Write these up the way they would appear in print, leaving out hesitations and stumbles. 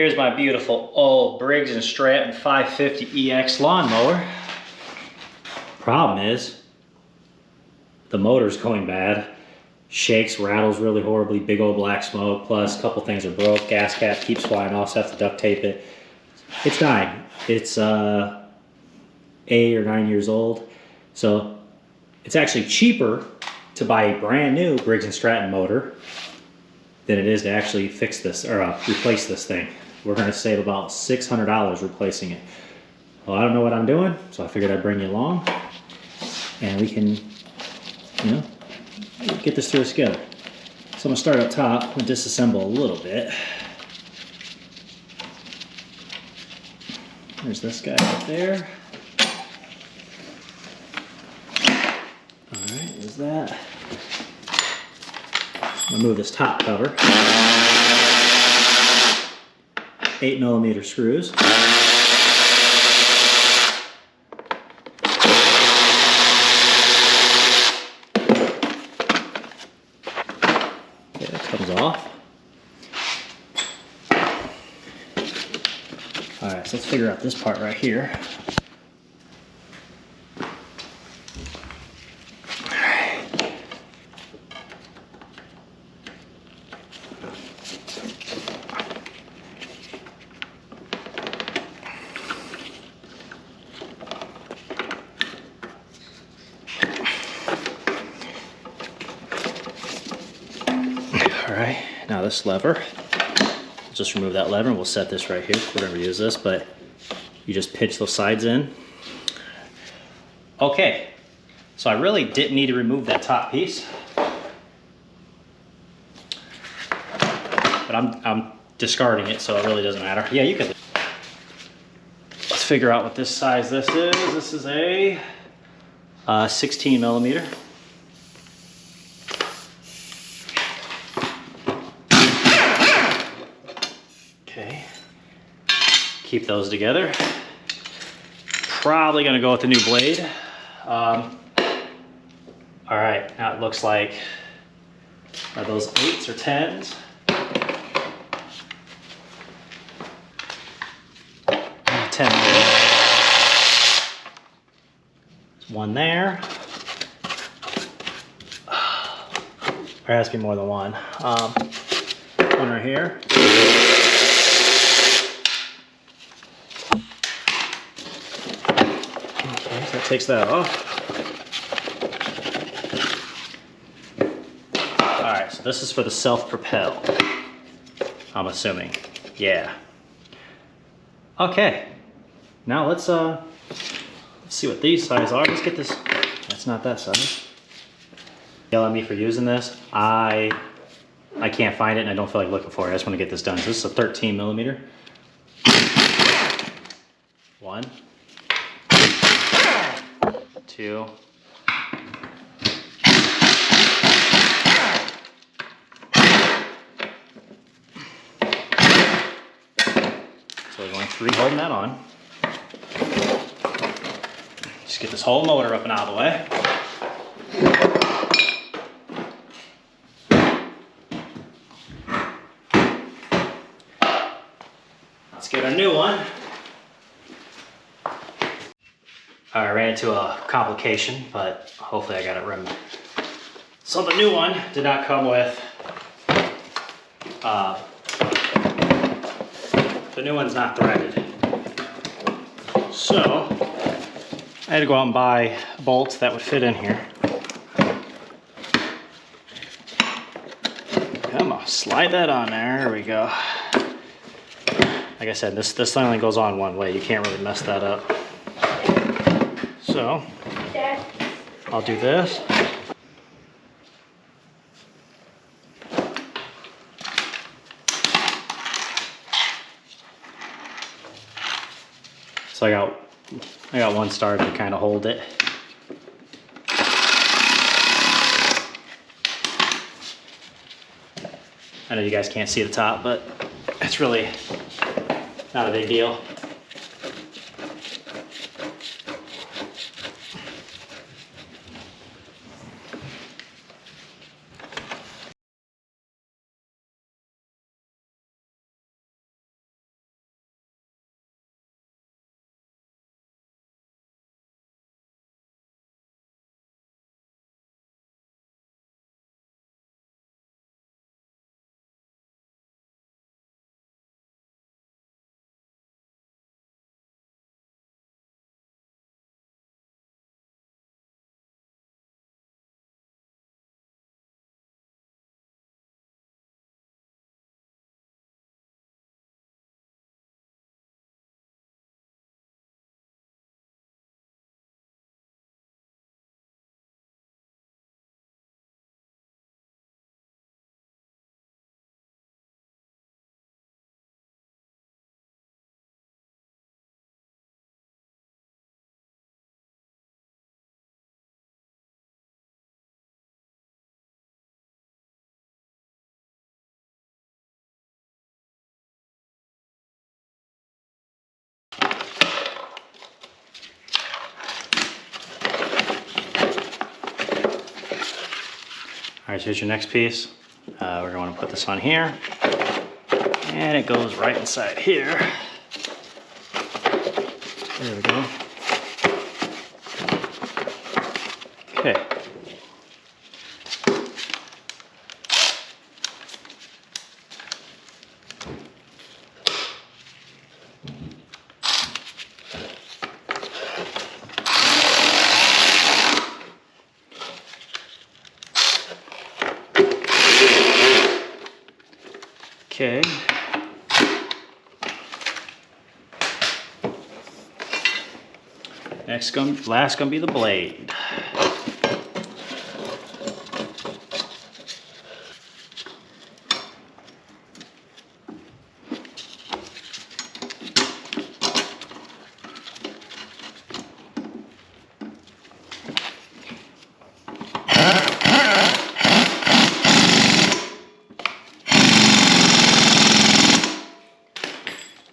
here's my beautiful old Briggs and Stratten 550ex lawnmower. Problem is, the motor's going bad. Shakes, rattles really horribly, big old black smoke, plus a couple things are broke. Gas cap keeps flying off, so I have to duct tape it. It's dying. It's 8 or 9 years old. So it's actually cheaper to buy a brand new Briggs and Stratten motor than it is to actually fix this or replace this thing. We're going to save about $600 replacing it. Well, I don't know what I'm doing, so I figured I'd bring you along and we can, you know, get this through us together. So I'm going to start up top and disassemble a little bit. There's this guy right there. Alright, there's that. I'm going to move this top cover. 8mm screws. Okay, that comes off. Alright, so let's figure out this part right here. Alright, now this lever, just remove that lever and we'll set this right here. We're going to reuse this, but you just pitch those sides in. Okay, so I really didn't need to remove that top piece, but I'm discarding it, so it really doesn't matter. Yeah, you could. Let's figure out what this size this is. This is a 16mm. Okay, keep those together. Probably gonna go with the new blade. All right, now it looks like, are those 8s or 10s? 10. There's one there. There has to be more than one. One right here. Okay, so that takes that off. Alright, so this is for the self-propel, I'm assuming. Yeah. Okay. Now let's see what these sizes are. Let's get this. That's not that size. Yell at me for using this. I can't find it and I don't feel like looking for it. I just want to get this done. So this is a 13mm. 1, 2. So we're going 3, holding that on. Just get this whole motor up and out of the way. Let's get a new one. I ran into a complication, but hopefully I got it remedied. So the new one did not come with, the new one's not threaded. So I had to go out and buy bolts that would fit in here. Come on, slide that on there. There we go. Like I said, this thing only goes on one way. You can't really mess that up. So I'll do this. So I got one star to kind of hold it. I know you guys can't see the top, but it's really not a big deal. right, here's your next piece. We're going to put this on here. And it goes right inside here. There we go. Okay. Okay. Last gonna be the blade.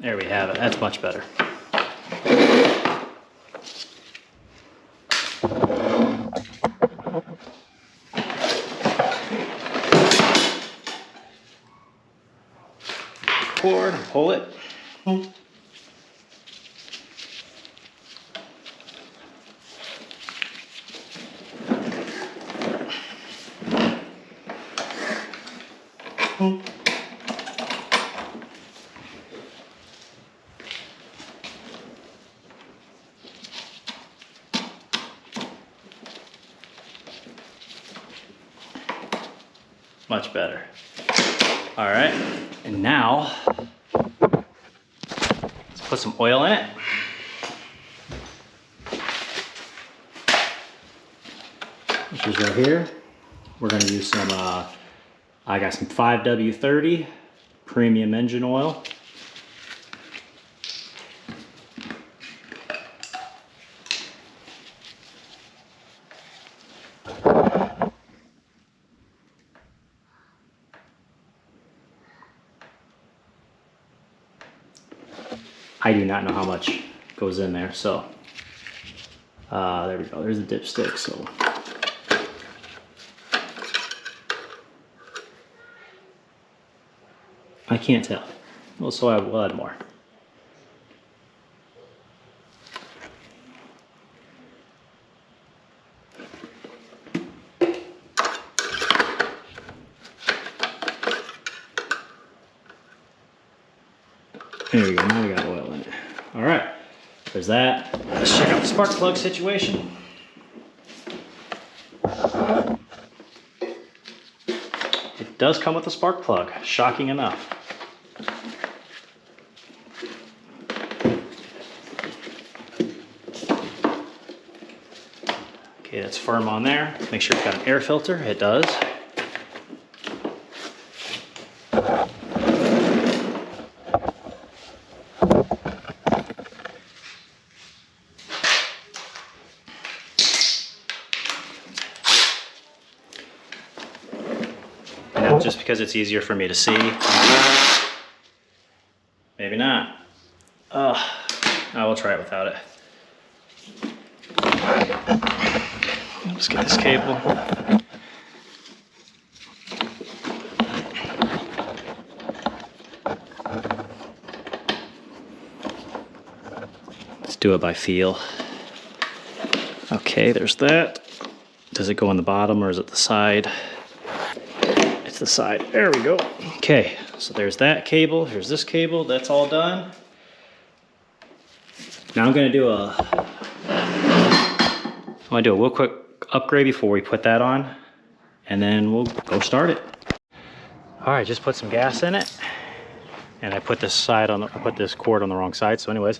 There we have it. That's much better. Cord, pull it. Much better. All right, and now let's put some oil in it. Which is right here. We're gonna use some, I got some 5W30 premium engine oil. I do not know how much goes in there, so there we go. There's the dipstick. So I can't tell. Well, so I will add more. There we go. Now we got oil in it. All right, there's that. Let's check out the spark plug situation. It does come with a spark plug, shocking enough. Okay, that's firm on there. Make sure it's got an air filter. It does. Just because it's easier for me to see. Maybe not. I will try it without it. Let's get this cable. Let's do it by feel. Okay, there's that. Does it go on the bottom or is it the side? The side. There we go. Okay, so there's that cable. Here's this cable. That's all done. Now I'm going to do a real quick upgrade before we put that on, and then we'll go start it. All right, just put some gas in it, and I put this cord on the wrong side. So, anyways,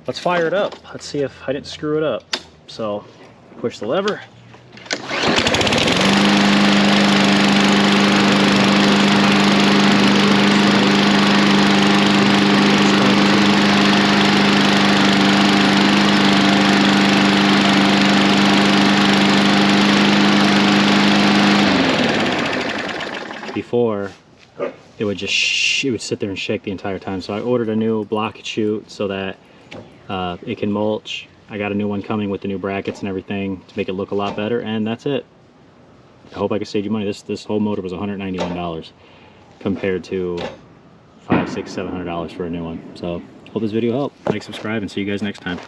let's fire it up. Let's see if I didn't screw it up. So, push the lever. Before, it would sit there and shake the entire time. So I ordered a new block chute so that it can mulch. I got a new one coming with the new brackets and everything to make it look a lot better, and that's it. I hope I could save you money. This whole motor was $191 compared to $500, $600, $700 for a new one. So hope this video helped. Like, subscribe, and see you guys next time.